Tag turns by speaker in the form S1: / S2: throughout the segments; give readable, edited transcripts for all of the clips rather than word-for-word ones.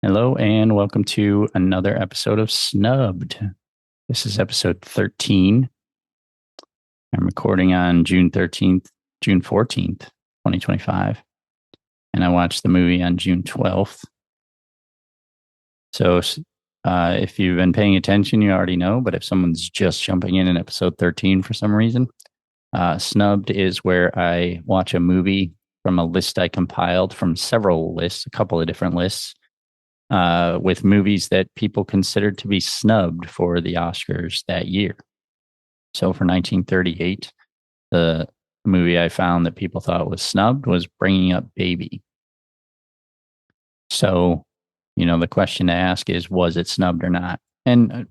S1: Hello and welcome to another episode of Snubbed. This is episode 13. I'm recording on June 14th, 2025. And I watched the movie on June 12th. So if you've been paying attention, you already know. But if someone's just jumping in episode 13 for some reason, Snubbed is where I watch a movie from a list I compiled from several lists, a couple of different lists with movies that people considered to be snubbed for the Oscars that year. So for 1938, the movie I found that people thought was snubbed was Bringing Up Baby. So, the question to ask is, was it snubbed or not? And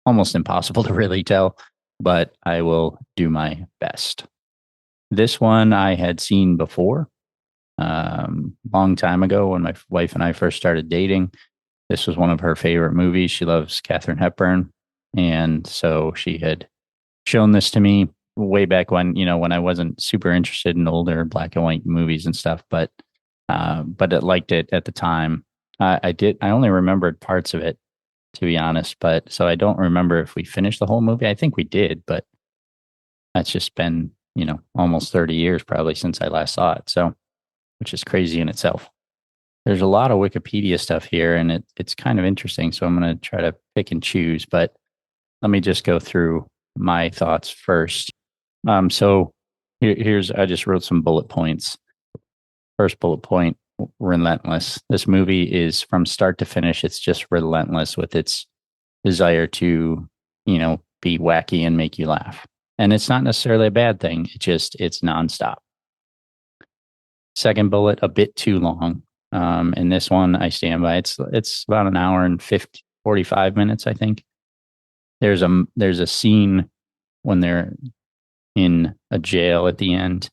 S1: almost impossible to really tell, but I will do my best. This one I had seen before, long time ago when my wife and I first started dating. This was one of her favorite movies. She loves Katharine Hepburn. And so she had shown this to me way back when, when I wasn't super interested in older black and white movies and stuff, but I liked it at the time. I only remembered parts of it, to be honest, but so I don't remember if we finished the whole movie. I think we did, but that's just been, almost 30 years probably since I last saw it. So, which is crazy in itself. There's a lot of Wikipedia stuff here, and it's kind of interesting. So I'm going to try to pick and choose, but let me just go through my thoughts first. So here's I just wrote some bullet points. First bullet point: relentless. This movie is from start to finish. It's just relentless with its desire to, be wacky and make you laugh. And it's not necessarily a bad thing. It's nonstop. Second bullet: a bit too long. And this one I stand by. It's about an hour and 45 minutes, I think. There's a scene when they're in a jail at the end,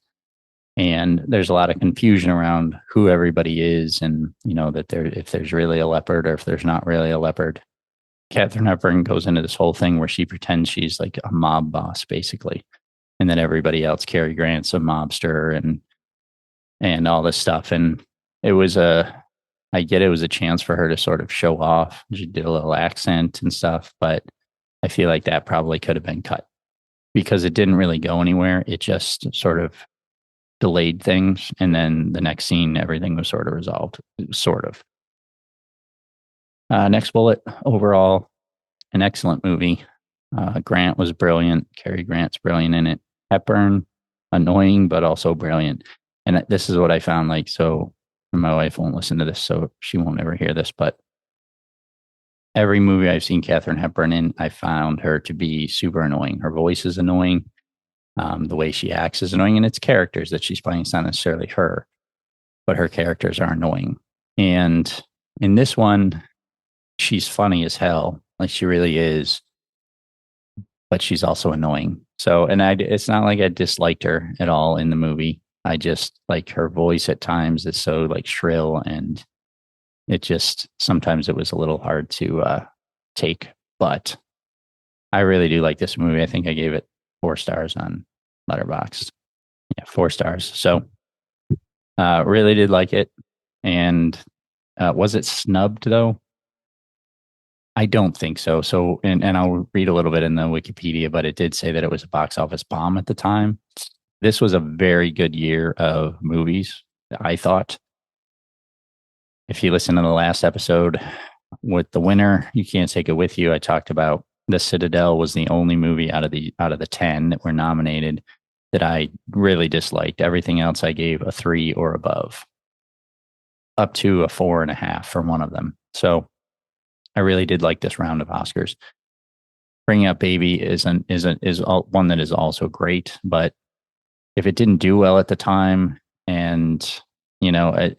S1: and there's a lot of confusion around who everybody is, and that if there's really a leopard or if there's not really a leopard. Katharine Hepburn goes into this whole thing where she pretends she's like a mob boss, basically, and then everybody else, Cary Grant's a mobster, and all this stuff. And it was I get it was a chance for her to sort of show off. She did a little accent and stuff, but I feel like that probably could have been cut because it didn't really go anywhere. It just sort of delayed things. And then the next scene, everything was sort of resolved, sort of. Next bullet: overall, an excellent movie. Grant was brilliant. Cary Grant's brilliant in it. Hepburn, annoying, but also brilliant. And this is what I found, so my wife won't listen to this, so she won't ever hear this, but every movie I've seen Katharine Hepburn in, I found her to be super annoying. Her voice is annoying. The way she acts is annoying, and it's characters that she's playing. It's not necessarily her, but her characters are annoying. And in this one, she's funny as hell. Like she really is, but she's also annoying. So, and it's not like I disliked her at all in the movie. I just like her voice at times is so shrill, and sometimes it was a little hard to take, but I really do like this movie. I think I gave it 4 stars on Letterboxd. Yeah, 4 stars. So really did like it. And was it snubbed though? I don't think so. So, and I'll read a little bit in the Wikipedia, but it did say that it was a box office bomb at the time. This was a very good year of movies, I thought. If you listen to the last episode with The Winner, You Can't Take It With You, I talked about The Citadel was the only movie out of the 10 that were nominated that I really disliked. Everything else I gave a 3 or above, up to a 4.5 for one of them. So I really did like this round of Oscars. Bringing Up Baby is one that is also great, but if it didn't do well at the time, and I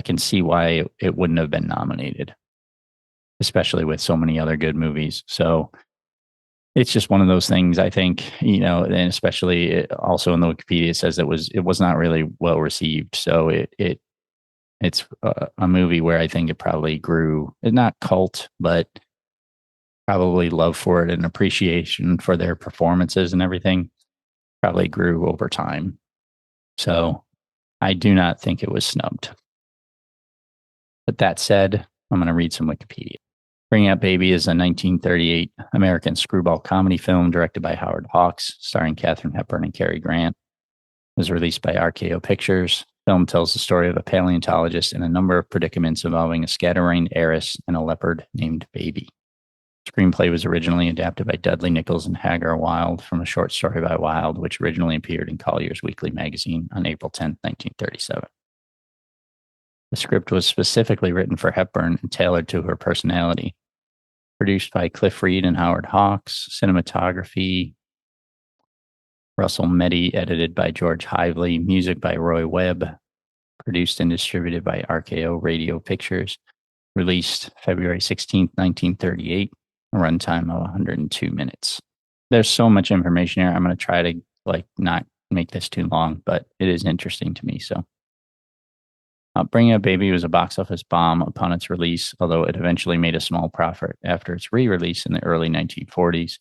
S1: can see why it wouldn't have been nominated, especially with so many other good movies. So it's just one of those things, I think, and especially also in the Wikipedia, it says it was not really well received. So it's a movie where I think it probably grew, not cult, but probably love for it and appreciation for their performances and everything probably grew over time. So I do not think it was snubbed. But that said, I'm going to read some Wikipedia. Bringing Up Baby is a 1938 American screwball comedy film directed by Howard Hawks, starring Katharine Hepburn and Cary Grant. It was released by RKO Pictures. The film tells the story of a paleontologist and a number of predicaments involving a scatterbrained heiress and a leopard named Baby. The screenplay was originally adapted by Dudley Nichols and Hagar Wilde from a short story by Wilde, which originally appeared in Collier's Weekly magazine on April 10, 1937. The script was specifically written for Hepburn and tailored to her personality. Produced by Cliff Reed and Howard Hawks. Cinematography, Russell Meddy, edited by George Hively. Music by Roy Webb. Produced and distributed by RKO Radio Pictures. Released February 16th, 1938. A runtime of 102 minutes. There's so much information here. I'm going to try to not make this too long, but it is interesting to me. So Bringing Up Baby was a box office bomb upon its release, although it eventually made a small profit after its re-release in the early 1940s.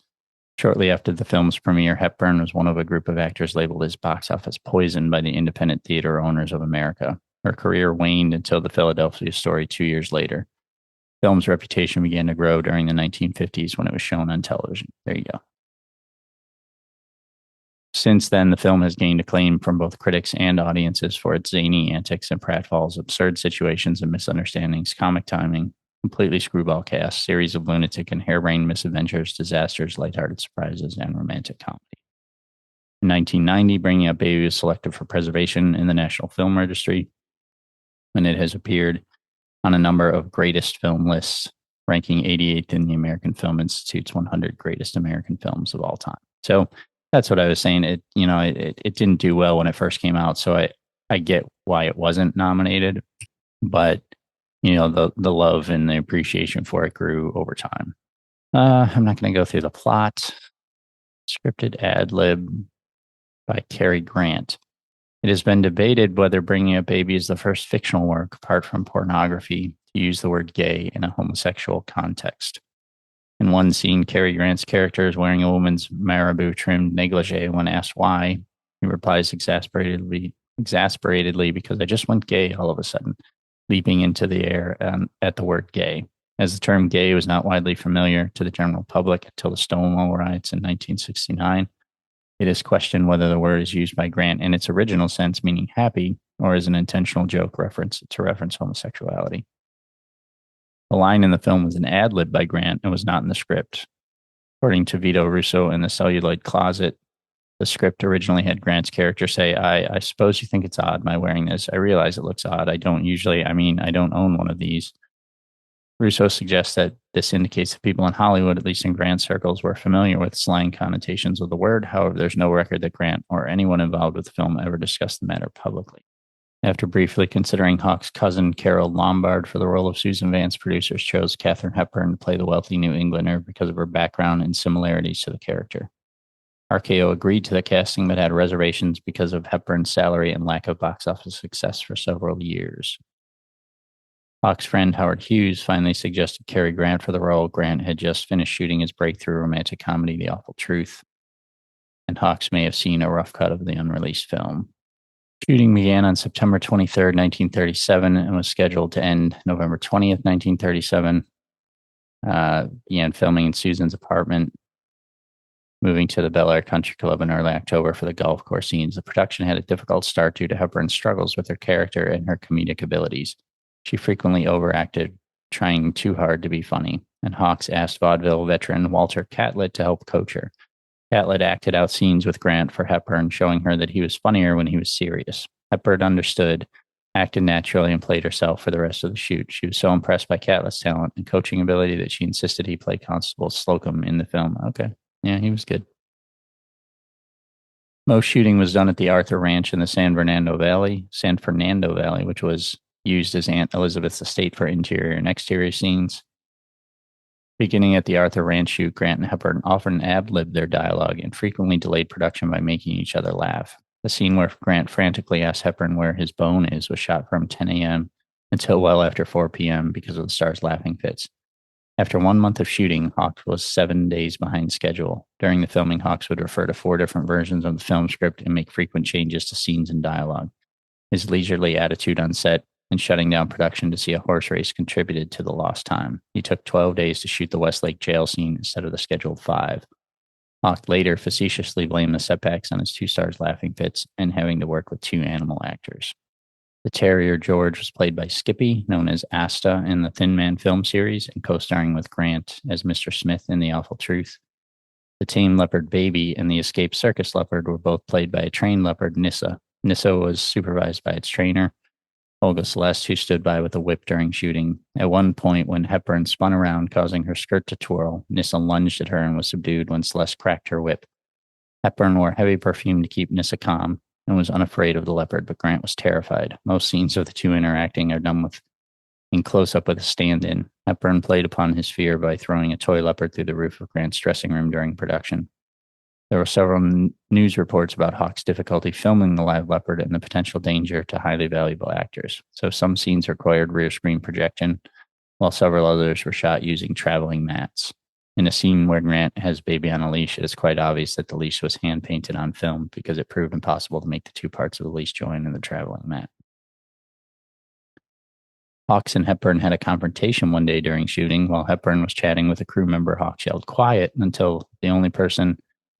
S1: Shortly after the film's premiere, Hepburn was one of a group of actors labeled as box office poison by the Independent Theater Owners of America. Her career waned until the Philadelphia Story 2 years later. The film's reputation began to grow during the 1950s when it was shown on television. There you go. Since then, the film has gained acclaim from both critics and audiences for its zany antics and pratfalls, absurd situations and misunderstandings, comic timing, completely screwball cast, series of lunatic and harebrained misadventures, disasters, lighthearted surprises, and romantic comedy. In 1990, Bringing Up Baby was selected for preservation in the National Film Registry, and it has appeared on a number of greatest film lists, ranking 88th in the American Film Institute's 100 greatest American films of all time. So that's what I was saying. It didn't do well when it first came out, so I get why it wasn't nominated, but the love and the appreciation for it grew over time. I'm not going to go through the plot. Scripted ad lib by Cary Grant. It has been debated whether Bringing Up Baby is the first fictional work, apart from pornography, to use the word gay in a homosexual context. In one scene, Cary Grant's character is wearing a woman's marabou-trimmed negligee. When asked why, he replies exasperatedly, because I just went gay all of a sudden, leaping into the air at the word gay. As the term gay was not widely familiar to the general public until the Stonewall riots in 1969, it is questioned whether the word is used by Grant in its original sense, meaning happy, or as an intentional joke to reference homosexuality. The line in the film was an ad lib by Grant and was not in the script. According to Vito Russo in The Celluloid Closet, the script originally had Grant's character say, I suppose you think it's odd my wearing this. I realize it looks odd. I don't own one of these. Russo suggests that this indicates that people in Hollywood, at least in Grant circles, were familiar with slang connotations of the word. However, there's no record that Grant or anyone involved with the film ever discussed the matter publicly. After briefly considering Hawks' cousin Carol Lombard for the role of Susan Vance, producers chose Katharine Hepburn to play the wealthy New Englander because of her background and similarities to the character. RKO agreed to the casting but had reservations because of Hepburn's salary and lack of box office success for several years. Hawks' friend Howard Hughes finally suggested Cary Grant for the role. Grant had just finished shooting his breakthrough romantic comedy, The Awful Truth, and Hawks may have seen a rough cut of the unreleased film. Shooting began on September 23rd, 1937, and was scheduled to end November 20th, 1937. Began filming in Susan's apartment, moving to the Bel Air Country Club in early October for the golf course scenes. The production had a difficult start due to Hepburn's struggles with her character and her comedic abilities. She frequently overacted, trying too hard to be funny, and Hawks asked vaudeville veteran Walter Catlett to help coach her. Catlett acted out scenes with Grant for Hepburn, showing her that he was funnier when he was serious. Hepburn understood, acted naturally, and played herself for the rest of the shoot. She was so impressed by Catlett's talent and coaching ability that she insisted he play Constable Slocum in the film. Okay. Yeah, he was good. Most shooting was done at the Arthur Ranch in the San Fernando Valley, which was used as Aunt Elizabeth's estate for interior and exterior scenes. Beginning at the Arthur Ranch shoot, Grant and Hepburn often ad-libbed their dialogue and frequently delayed production by making each other laugh. The scene where Grant frantically asked Hepburn where his bone is was shot from 10 a.m. until well after 4 p.m. because of the star's laughing fits. After 1 month of shooting, Hawks was 7 days behind schedule. During the filming, Hawks would refer to 4 different versions of the film script and make frequent changes to scenes and dialogue. His leisurely attitude on set and shutting down production to see a horse race contributed to the lost time. He took 12 days to shoot the Westlake jail scene instead of the scheduled 5. Hawk later facetiously blamed the setbacks on his two stars' laughing fits and having to work with 2 animal actors. The terrier George was played by Skippy, known as Asta in the Thin Man film series, and co-starring with Grant as Mr. Smith in The Awful Truth. The tame leopard Baby and the escaped circus leopard were both played by a trained leopard, Nissa. Nissa was supervised by its trainer, Olga Celeste, who stood by with a whip during shooting. At one point, when Hepburn spun around, causing her skirt to twirl, Nissa lunged at her and was subdued when Celeste cracked her whip. Hepburn wore heavy perfume to keep Nissa calm and was unafraid of the leopard, but Grant was terrified. Most scenes of the two interacting are done in close-up with a stand-in. Hepburn played upon his fear by throwing a toy leopard through the roof of Grant's dressing room during production. There were several news reports about Hawk's difficulty filming the live leopard and the potential danger to highly valuable actors. So some scenes required rear screen projection, while several others were shot using traveling mats. In a scene where Grant has Baby on a leash, it is quite obvious that the leash was hand-painted on film because it proved impossible to make the two parts of the leash join in the traveling mat. Hawks and Hepburn had a confrontation one day during shooting. While Hepburn was chatting with a crew member, Hawks yelled, "Quiet," until the only person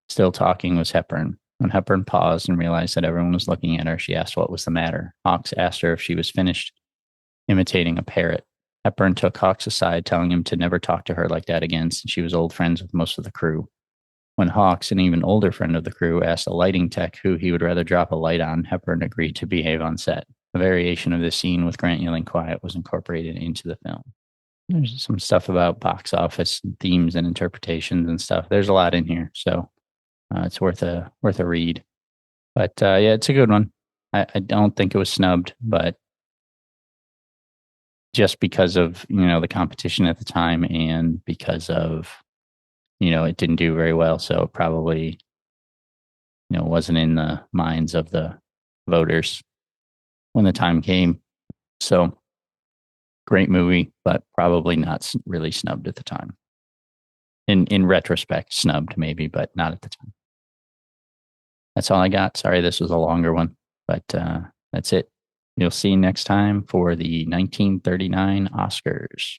S1: still talking was Hepburn. When Hepburn paused and realized that everyone was looking at her, she asked what was the matter. Hawks asked her if she was finished imitating a parrot. Hepburn took Hawks aside, telling him to never talk to her like that again, since she was old friends with most of the crew. When Hawks, an even older friend of the crew, asked a lighting tech who he would rather drop a light on, Hepburn agreed to behave on set. A variation of this scene with Grant yelling quiet was incorporated into the film. There's some stuff about box office and themes and interpretations and stuff. There's a lot in here, so it's worth a read. But yeah, it's a good one. I don't think it was snubbed, but just because of the competition at the time and because of it didn't do very well, so it probably wasn't in the minds of the voters when the time came. So great movie, but probably not really snubbed at the time. In retrospect, snubbed maybe, but not at the time. That's all I got. Sorry, this was a longer one, but that's it. You'll see next time for the 1939 Oscars.